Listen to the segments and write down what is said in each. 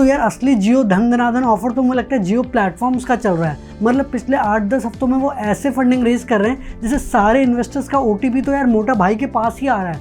तो यार असली जियो धन धनाधन ऑफर तो मुझे लगता है जियो प्लेटफॉर्म्स का चल रहा है। मतलब पिछले 8-10 हफ्तों में वो ऐसे फंडिंग रेज कर रहे हैं जिससे सारे इन्वेस्टर्स का ओटीपी तो यार मोटा भाई के पास ही आ रहा है।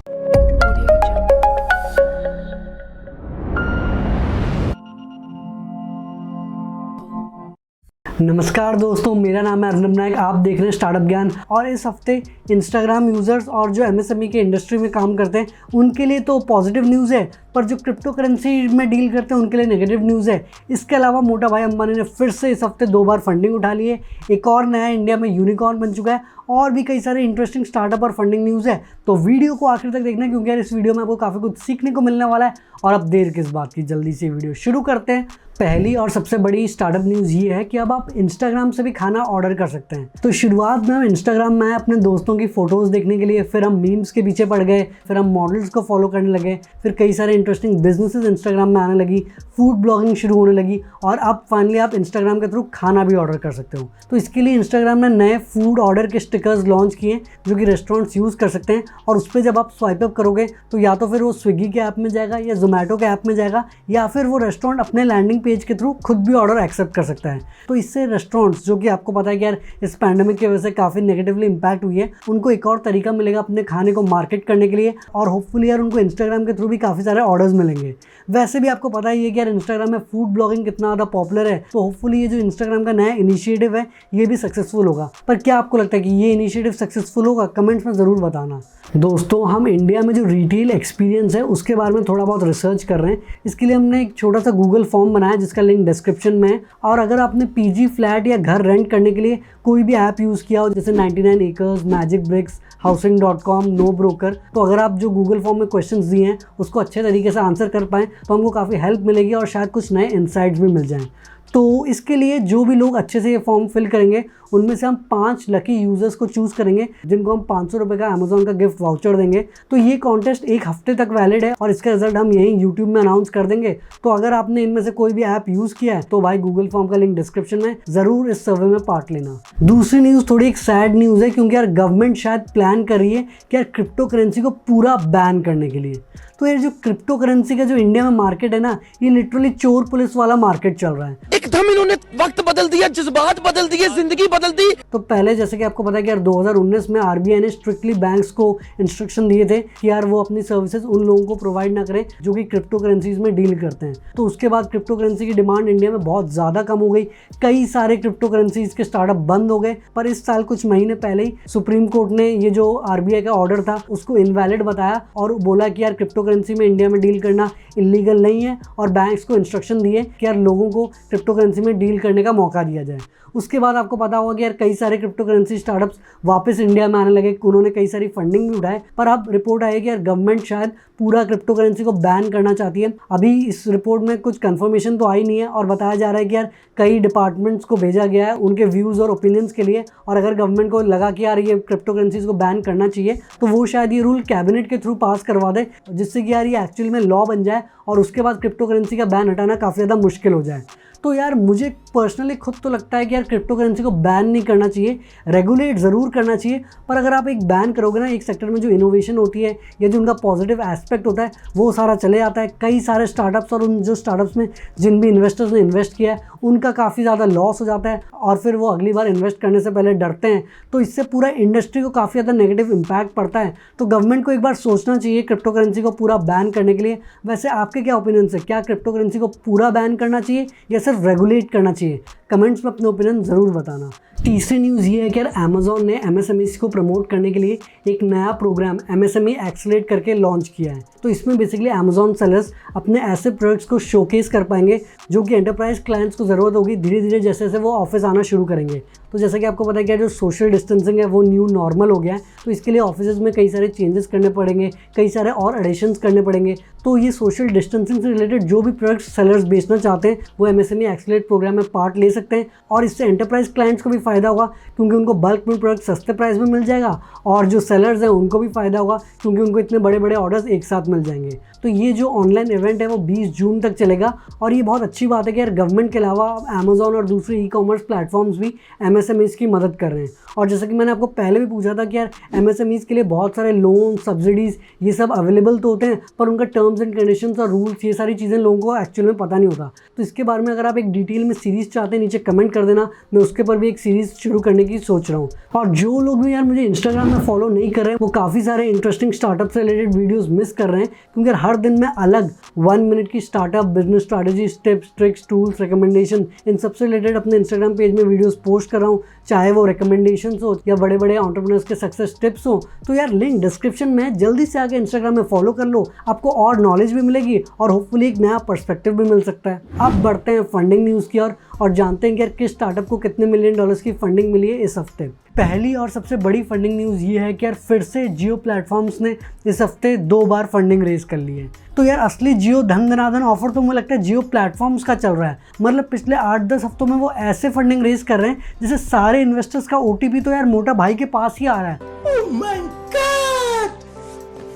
नमस्कार दोस्तों, मेरा नाम है अर्नब नायक। आप देख रहे हैं स्टार्टअप ज्ञान। और इस हफ्ते इंस्टाग्राम यूज़र्स और जो एमएसएमई के इंडस्ट्री में काम करते हैं उनके लिए तो पॉजिटिव न्यूज़ है, पर जो क्रिप्टो करेंसी में डील करते हैं उनके लिए नेगेटिव न्यूज़ है। इसके अलावा मोटा भाई अंबानी ने फिर से इस हफ्ते 2 बार फंडिंग उठा ली है। एक और नया इंडिया में यूनिकॉर्न बन चुका है और भी कई सारे इंटरेस्टिंग स्टार्टअप और फंडिंग न्यूज़ है। तो वीडियो को आखिर तक देखना, क्योंकि यार इस वीडियो में आपको काफ़ी कुछ सीखने को मिलने वाला है। और अब देर किस बात की, जल्दी से वीडियो शुरू करते हैं। पहली और सबसे बड़ी स्टार्टअप न्यूज़ ये है कि अब आप इंस्टाग्राम से भी खाना ऑर्डर कर सकते हैं। तो शुरुआत में हम इंस्टाग्राम में अपने दोस्तों की फ़ोटोज़ देखने के लिए, फिर हम मीम्स के पीछे पड़ गए, फिर हम मॉडल्स को फॉलो करने लगे, फिर कई सारे इंटरेस्टिंग बिजनेसेस इंस्टाग्राम में आने लगी, फूड ब्लॉगिंग शुरू होने लगी और अब फाइनली आप इंस्टाग्राम के थ्रू खाना भी ऑर्डर कर सकते हो। तो इसके लिए इंस्टाग्राम ने नए फूड ऑर्डर के स्टिकर्स लॉन्च किए जो कि रेस्टोरेंट्स यूज़ कर सकते हैं। और उस पर जब आप स्वाइप अप करोगे तो या तो फिर वो स्विगी के ऐप में जाएगा या जोमेटो के ऐप में जाएगा, या फिर वो रेस्टोरेंट अपने लैंडिंग पेज के थ्रू खुद भी ऑर्डर एक्सेप्ट कर सकता है। तो इससे रेस्टोरेंट्स, जो कि आपको पता है कि यार इस पैंडेमिक की वजह से काफ़ी नेगेटिवली इंपैक्ट हुई है, उनको एक और तरीका मिलेगा अपने खाने को मार्केट करने के लिए। और होपफुली यार उनको इंस्टाग्राम के थ्रू भी काफ़ी सारे ऑर्डर्स मिलेंगे। वैसे भी आपको पता ही है कि यार इंस्टाग्राम में फूड ब्लॉगिंग कितना ज़्यादा पॉपुलर है। तो होपफुली ये जो इंस्टाग्राम का नया इनिशिएटिव है ये भी सक्सेसफुल होगा। पर क्या आपको लगता है कि ये इनिशिएटिव सक्सेसफुल होगा? कमेंट्स में ज़रूर बताना। दोस्तों, हम इंडिया में जो रिटेल एक्सपीरियंस है उसके बारे में थोड़ा बहुत रिसर्च कर रहे हैं। इसके लिए हमने एक छोटा सा गूगल फॉर्म बनाया जिसका लिंक डिस्क्रिप्शन में है। और अगर आपने पीजी, फ्लैट या घर रेंट करने के लिए कोई भी ऐप यूज़ किया हो, जैसे 99 acres, magic bricks, housing dot com, no broker, तो अगर आप जो गूगल फॉर्म में क्वेश्चंस दिए हैं उसको अच्छे तरीके से आंसर कर पाएँ तो हमको काफ़ी हेल्प मिलेगी और शायद कुछ नए इंसाइट्स भी मिल जाएँ। तो इसके लिए जो भी लोग अच्छे से ये फॉर्म फिल करेंगे उनमें से हम 5 लकी यूज़र्स को चूज़ करेंगे जिनको हम 500 रुपये का अमेजोन का गिफ्ट वाउचर देंगे। तो ये कॉन्टेस्ट 1 हफ्ते तक वैलिड है और इसका रिजल्ट हम यहीं यूट्यूब में अनाउंस कर देंगे। तो अगर आपने इनमें से कोई भी ऐप यूज़ किया है तो भाई गूगल फॉर्म का लिंक डिस्क्रिप्शन में, ज़रूर इस सर्वे में पार्ट लेना। दूसरी न्यूज़ थोड़ी एक सैड न्यूज़ है, क्योंकि यार गवर्नमेंट शायद प्लान कर रही है कि यार क्रिप्टो करेंसी को पूरा बैन करने के लिए। तो यार जो क्रिप्टो करेंसी का जो इंडिया में मार्केट है ना, ये लिटरली चोर पुलिस वाला मार्केट चल रहा है। एकदम इन्होंने वक्त बदल दिया, जज्बात बदल दिए, जिंदगी बदल दी। तो पहले जैसे कि आपको पता है कि यार 2019 में आरबीआई ने स्ट्रिक्टली बैंक्स को इंस्ट्रक्शन दिए थे कि यार वो अपनी सर्विसेज उन लोगों को प्रोवाइड ना करें जो कि क्रिप्टो करेंसीज में डील करते हैं। तो उसके बाद क्रिप्टो करेंसी की डिमांड इंडिया में बहुत ज़्यादा कम हो गई। कई सारे क्रिप्टो करेंसीज के स्टार्टअप बंद हो गए। पर इस साल कुछ महीने पहले ही सुप्रीम कोर्ट ने ये जो आरबीआई का ऑर्डर था उसको इनवैलिड बताया और बोला कि यार क्रिप्टो करेंसी में इंडिया में डील करना इलीगल नहीं है। और बैंक्स को इंस्ट्रक्शन दिए कि यार लोगों को क्रिप्टो करेंसी में डील करने का मौका दिया जाए। उसके बाद आपको पता होगा कि यार कई सारे क्रिप्टो करेंसी स्टार्टअप्स वापस इंडिया में आने लगे। उन्होंने कई सारी फंडिंग भी उठाए। पर अब रिपोर्ट आई है कि यार गवर्नमेंट शायद पूरा क्रिप्टो करेंसी को बैन करना चाहती है। अभी इस रिपोर्ट में कुछ कंफर्मेशन तो आई नहीं है और बताया जा रहा है कि यार कई डिपार्टमेंट्स को भेजा गया है उनके व्यूज़ और ओपिनियंस के लिए। और अगर गवर्नमेंट को लगा कि यार ये क्रिप्टो करेंसीज को बैन करना चाहिए तो वो शायद ये रूल कैबिनेट के थ्रू पास करवा दे, जिससे कि यार ये एक्चुअली में लॉ बन जाए और उसके बाद क्रिप्टो करेंसी का बैन हटाना काफ़ी ज़्यादा मुश्किल हो जाए। तो यार मुझे पर्सनली खुद तो लगता है कि यार क्रिप्टो करेंसी को बैन नहीं करना चाहिए, रेगुलेट ज़रूर करना चाहिए। पर अगर आप एक बैन करोगे ना, एक सेक्टर में जो इनोवेशन होती है या जो उनका पॉजिटिव एस्पेक्ट होता है वो सारा चले जाता है। कई सारे स्टार्टअप्स और उन जो स्टार्टअप्स में जिन भी इन्वेस्टर्स ने इन्वेस्ट किया है उनका काफ़ी ज़्यादा लॉस हो जाता है और फिर वो अगली बार इन्वेस्ट करने से पहले डरते हैं। तो इससे पूरा इंडस्ट्री को काफ़ी ज़्यादा नेगेटिव इम्पैक्ट पड़ता है। तो गवर्नमेंट को एक बार सोचना चाहिए क्रिप्टो करेंसी को पूरा बैन करने के लिए। वैसे आपके क्या ओपिनियन है? क्या क्रिप्टो करेंसी को पूरा बैन करना चाहिए या सिर्फ रेगुलेट करना चाहिए? कमेंट्स में अपने ओपिनियन ज़रूर बताना। तीसरी न्यूज़ ये है कि यार अमेजोन ने एमएसएमईज को प्रमोट करने के लिए एक नया प्रोग्राम एमएसएमई एक्सेलरेट करके लॉन्च किया है। तो इसमें बेसिकली अमेजोन सेलर्स अपने ऐसे प्रोडक्ट्स को शोकेस कर पाएंगे जो कि एंटरप्राइज क्लाइंट्स को ज़रूरत होगी धीरे धीरे जैसे जैसे वो ऑफिस आना शुरू करेंगे। तो जैसा कि आपको पता है कि जो सोशल डिस्टेंसिंग है वो न्यू नॉर्मल हो गया है। तो इसके लिए ऑफिस में कई सारे चेंजेस करने पड़ेंगे, कई सारे और एडिशंस करने पड़ेंगे। तो ये सोशल डिस्टेंसिंग से रिलेटेड जो भी प्रोडक्ट्स सेलर्स बेचना चाहते हैं वो एमएसएमई एक्सेलरेट प्रोग्राम में पार्ट ले सकते हैं। और इससे एंटरप्राइज क्लाइंट्स को भी फ़ायदा होगा क्योंकि उनको बल्क में प्रोडक्ट सस्ते प्राइस में मिल जाएगा और जो सेलर्स हैं उनको भी फ़ायदा होगा क्योंकि उनको इतने बड़े बड़े ऑर्डर्स एक साथ मिल जाएंगे। तो ये जो ऑनलाइन इवेंट है वो 20 जून तक चलेगा। और ये बहुत अच्छी बात है कि यार गवर्नमेंट के अलावा अमेजोन और दूसरे ई-कॉमर्स प्लेटफॉर्म्स भी MSMEs की मदद कर रहे हैं। और जैसा कि मैंने आपको पहले भी पूछा था कि यार MSMEs के लिए बहुत सारे लोन, सब्सिडीज़ ये सब अवेलेबल तो होते हैं, पर उनका टर्म्स एंड कंडीशंस और रूल्स ये सारी चीज़ें लोगों को एक्चुअल में पता नहीं होता। तो इसके बारे में अगर आप एक डिटेल में सीरीज़ चाहते हैं नीचे कमेंट कर देना, मैं उसके पर भी एक सीरीज़ शुरू करने की सोच रहा हूँ। और जो लोग भी यार मुझे इंस्टाग्राम में फॉलो नहीं कर रहे हैं वो काफ़ी सारे इंटरेस्टिंग स्टार्टअप से रिलेटेड वीडियोज़ मिस कर रहे हैं, क्योंकि हर दिन मैं अलग 1 मिनट की startup, business strategy, tips, tricks, tools, recommendation in सबसे रिलेटेड अपने इंस्टाग्राम पेज में वीडियोस पोस्ट कर रहा हूँ, चाहे वो रिकमेंडेशंस हो या बड़े बड़े एंटरप्रेन्योर्स के सक्सेस टिप्स हो। तो यार लिंक डिस्क्रिप्शन में, जल्दी से आके इंस्टाग्राम में फॉलो कर लो, आपको और नॉलेज भी मिलेगी और होपफुली एक नया पर्सपेक्टिव भी मिल सकता है। अब बढ़ते हैं फंडिंग न्यूज़ की ओर और जानते हैं कि यार किस स्टार्टअप को कितने $1 मिलियन की फंडिंग मिली है इस हफ्ते। पहली और सबसे बड़ी फंडिंग न्यूज़ ये है कि यार फिर से जियो प्लेटफॉर्म्स ने इस हफ्ते 2 बार फंडिंग रेज कर ली है। तो यार असली जियो धन धनाधन ऑफर तो मुझे लगता है जियो प्लेटफॉर्म्स का चल रहा है। मतलब पिछले 8-10 हफ्तों में वो ऐसे फंडिंग रेज कर रहे हैं जिससे सारे इन्वेस्टर्स का OTP तो यार मोटा भाई के पास ही आ रहा है। Oh my God!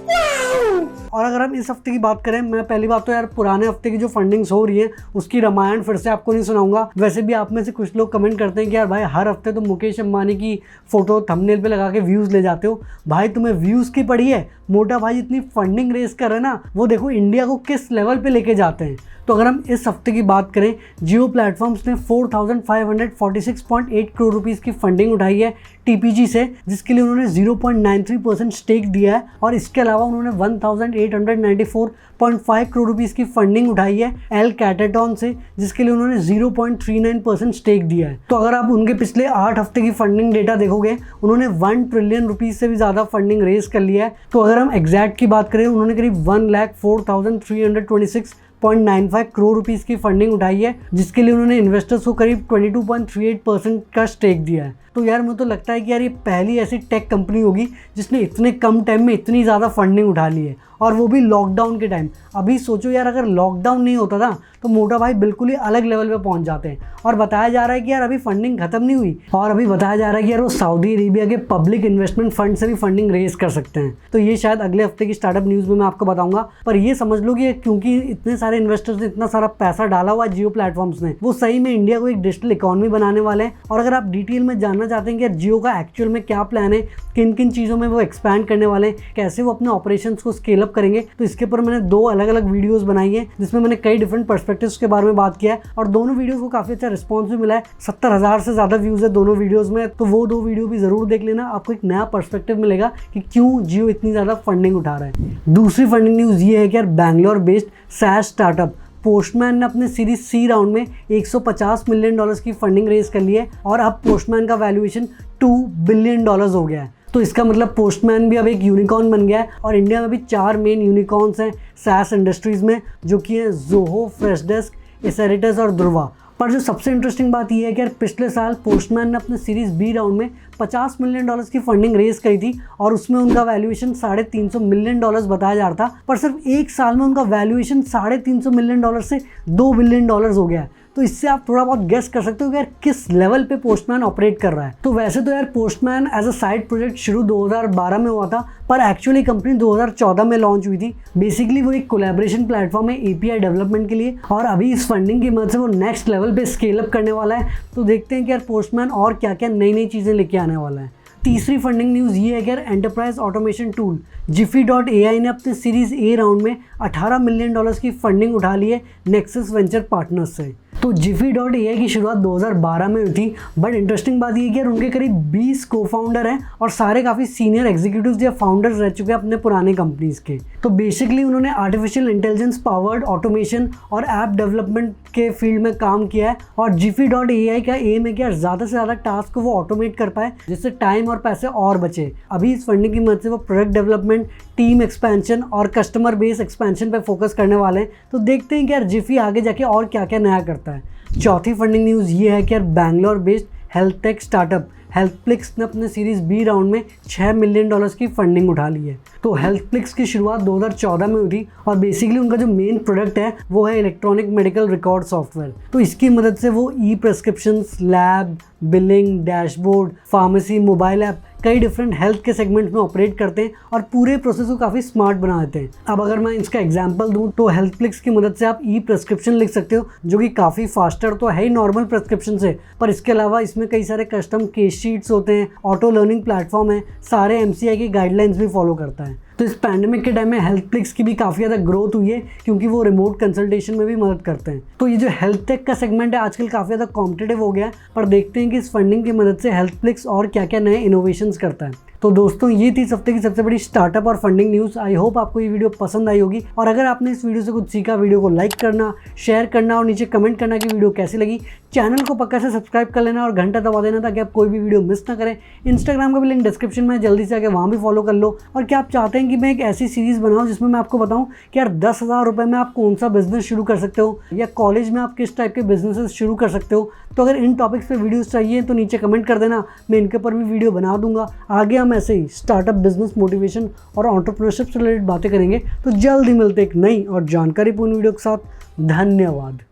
Wow! और अगर हम इस हफ्ते की बात करें, मैं पहली बात तो यार पुराने हफ्ते की जो फंडिंग्स हो रही है उसकी रामायण फिर से आपको नहीं सुनाऊंगा। वैसे भी आप में से कुछ लोग कमेंट करते हैं कि यार भाई हर हफ्ते तो मुकेश अंबानी की फ़ोटो थंबनेल पे लगा के व्यूज़ ले जाते हो। भाई तुम्हें व्यूज़ की पड़ी है, मोटा भाई इतनी फंडिंग रेस कर रहे हैं ना, वो देखो इंडिया को किस लेवल पे लेके जाते हैं। तो अगर हम इस हफ्ते की बात करें, जियो प्लेटफॉर्म्स ने 4,546.8 करोड़ रुपीज़ की फंडिंग उठाई है TPG से, जिसके लिए उन्होंने 0.93% स्टेक दिया है। और इसके अलावा उन्होंने 1,894.5 करोड़ रुपीज़ की फंडिंग उठाई है एल कैटाटॉन से, जिसके लिए उन्होंने 0.39% स्टेक दिया है। तो अगर आप उनके पिछले 8 हफ्ते की फंडिंग डेटा देखोगे, उन्होंने 1 ट्रिलियन रुपीज़ से भी ज़्यादा फंडिंग रेज कर लिया है। तो अगर हम एग्जैक्ट की बात करें, उन्होंने करीब 1,04,326.95 करोड़ रुपीज़ की फंडिंग उठाई है, जिसके लिए उन्होंने इन्वेस्टर्स को करीब 22.38% का स्टेक दिया है। तो यार मुझे तो लगता है कि यार ये पहली ऐसी टेक कंपनी होगी जिसने इतने कम टाइम में इतनी ज़्यादा फंडिंग उठा ली है, और वो भी लॉकडाउन के टाइम। अभी सोचो यार, अगर लॉकडाउन नहीं होता था तो मोटा भाई बिल्कुल ही अलग लेवल पे पहुंच जाते हैं। और बताया जा रहा है कि यार अभी फंडिंग खत्म नहीं हुई, और अभी बताया जा रहा है कि यार वो सऊदी अरेबिया के पब्लिक इन्वेस्टमेंट फंड से भी फंडिंग रेज कर सकते हैं। तो ये शायद अगले हफ्ते की स्टार्टअप न्यूज़ में मैं आपको बताऊंगा। पर ये समझ लो कि क्योंकि इतने सारे इन्वेस्टर्स ने इतना सारा पैसा डाला हुआ है जियो प्लेटफॉर्म्स ने, वो सही में इंडिया को एक डिजिटल इकोनॉमी बनाने वाले हैं। और अगर आप डिटेल में जानना चाहते हैं कि जियो का एक्चुअल में क्या प्लान है, किन किन चीज़ों में वो एक्सपैंड करने वाले हैं, कैसे वो अपने ऑपरेशंस को स्केल अप करेंगे, तो इसके ऊपर मैंने 2 अलग अलग वीडियोस बनाई है जिसमें मैंने कई डिफरेंट पर्सपेक्टिव्स के बारे में बात किया है। और दोनों वीडियोस को काफ़ी अच्छा रिस्पॉन्स भी मिला है। 70,000 से ज़्यादा व्यूज़ है दोनों वीडियोज़ में। तो वो 2 वीडियो भी ज़रूर देख लेना, आपको एक नया पर्सपेक्टिव मिलेगा कि क्यों जियो इतनी ज़्यादा फंडिंग उठा रहा है। दूसरी फंडिंग न्यूज़ ये है कि यार Bangalore based SaaS startup postman ने अपने सीरीज C राउंड में $150 मिलियन की फंडिंग रेज कर ली है, और अब पोस्टमैन का वैल्यूएशन $2 बिलियन हो गया है। तो इसका मतलब पोस्टमैन भी अब एक यूनिकॉर्न बन गया है। और इंडिया में भी 4 मेन यूनिकॉर्न्स हैं SaaS इंडस्ट्रीज़ में, जो कि हैं ज़ोहो, फ्रेशडेस्क, एसेरिटस और ध्रुवा। पर जो सबसे इंटरेस्टिंग बात यह है कि यार पिछले साल पोस्टमैन ने अपने सीरीज B राउंड में $50 मिलियन की फंडिंग रेज करी थी, और उसमें उनका वैल्यूएशन $350 मिलियन बताया जा रहा था। पर सिर्फ 1 साल में उनका वैल्यूएशन $350 मिलियन से $2 बिलियन हो गया है। तो इससे आप थोड़ा बहुत गेस कर सकते हो कि यार किस लेवल पे पोस्टमैन ऑपरेट कर रहा है। तो वैसे तो यार postman as a side project शुरू 2012 में हुआ था, पर एक्चुअली कंपनी 2014 में लॉन्च हुई थी। बेसिकली वो एक कोलैबोरेशन प्लेटफॉर्म है API डेवलपमेंट के लिए, और अभी इस फंडिंग की मदद से वो नेक्स्ट लेवल पे स्केल अप करने वाला है। तो देखते हैं कि यार पोस्टमैन और क्या क्या नई नई चीज़ें लेके आने वाला है। तीसरी फंडिंग न्यूज़ ये है कि यार एंटरप्राइज ऑटोमेशन टूल Jiffy.ai ने अपने सीरीज A राउंड में $18 मिलियन की फंडिंग उठा ली है नेक्सस वेंचर पार्टनर्स से। तो Jiffy.ai की शुरुआत 2012 में हुई थी, बट इंटरेस्टिंग बात ये है कि यार उनके करीब 20 को फाउंडर हैं, और सारे काफ़ी सीनियर एग्जीक्यूटिव्स या फाउंडर्स रह चुके हैं अपने पुराने कंपनीज़ के। तो बेसिकली उन्होंने आर्टिफिशियल इंटेलिजेंस पावर्ड ऑटोमेशन और ऐप डेवलपमेंट के फील्ड में काम किया है। और Jiffy.ai का एम है कि यार ज़्यादा से ज़्यादा टास्क को वो ऑटोमेट कर पाए, जिससे टाइम और पैसे और बचे। अभी इस फंडिंग की मदद से वो प्रोडक्ट डेवलपमेंट, टीम एक्सपेंशन और कस्टमर बेस एक्सपेंशन पर फोकस करने वाले हैं। तो देखते हैं कि यार जिफी आगे जाके और क्या क्या नया करता है। चौथी फंडिंग न्यूज़ ये है कि यार Bangalore based health tech startup Healthplix ने अपने सीरीज B राउंड में $6 मिलियन की फंडिंग उठा ली है। तो हेल्थप्लिक्स की शुरुआत 2014 में हुई थी, और बेसिकली उनका जो मेन प्रोडक्ट है वो है इलेक्ट्रॉनिक मेडिकल रिकॉर्ड सॉफ्टवेयर। तो इसकी मदद से वो e prescriptions, lab, billing, dashboard, pharmacy, mobile app, कई डिफरेंट हेल्थ के सेगमेंट में ऑपरेट करते हैं और पूरे प्रोसेस को काफ़ी स्मार्ट बना देते हैं। अब अगर मैं इसका एग्जांपल दूं तो हेल्थप्लिक्स की मदद से आप ई प्रिस्क्रिप्शन लिख सकते हो, जो कि काफ़ी फास्टर तो है ही नॉर्मल प्रिस्क्रिप्शन से, पर इसके अलावा इसमें कई सारे कस्टम केस शीट्स होते हैं, ऑटो लर्निंग प्लेटफॉर्म है, सारे MCI की गाइडलाइंस भी फॉलो करता है। तो इस पैंडेमिक के टाइम में हेल्थप्लिक्स की भी काफ़ी ज़्यादा ग्रोथ हुई है, क्योंकि वो रिमोट कंसल्टेशन में भी मदद करते हैं। तो ये जो हेल्थ टेक का सेगमेंट है आजकल काफ़ी ज़्यादा कॉम्पिटिटिव हो गया है, पर देखते हैं कि इस फंडिंग की मदद से हेल्थप्लिक्स और क्या क्या नए इनोवेशंस करता है। तो दोस्तों ये थी इस हफ्ते की सबसे बड़ी स्टार्टअप और फंडिंग न्यूज़। आई होप आपको ये वीडियो पसंद आई होगी, और अगर आपने इस वीडियो से कुछ सीखा, वीडियो को लाइक करना, शेयर करना और नीचे कमेंट करना कि वीडियो कैसी लगी। चैनल को पक्का से सब्सक्राइब कर लेना और घंटा दबा देना ताकि आप कोई भी वीडियो मिस ना करें। इंस्टाग्राम का भी लिंक डिस्क्रिप्शन में, जल्दी से आके वहाँ भी फॉलो कर लो। और क्या आप चाहते हैं कि मैं एक ऐसी सीरीज़ बनाऊँ जिसमें मैं आपको बताऊँ कि यार 10,000 रुपये में आप कौन सा बिजनेस शुरू कर सकते हो, या कॉलेज में आप किस टाइप के बिजनेसेस शुरू कर सकते हो, तो अगर इन टॉपिक्स पे वीडियोस चाहिए तो नीचे कमेंट कर देना, मैं इनके ऊपर भी वीडियो बना दूंगा। आगे हम ऐसे ही स्टार्टअप, बिजनेस, मोटिवेशन और एंटरप्रेन्योरशिप से रिलेटेड बातें करेंगे। तो जल्द ही मिलते एक नई और जानकारीपूर्ण वीडियो के साथ। धन्यवाद।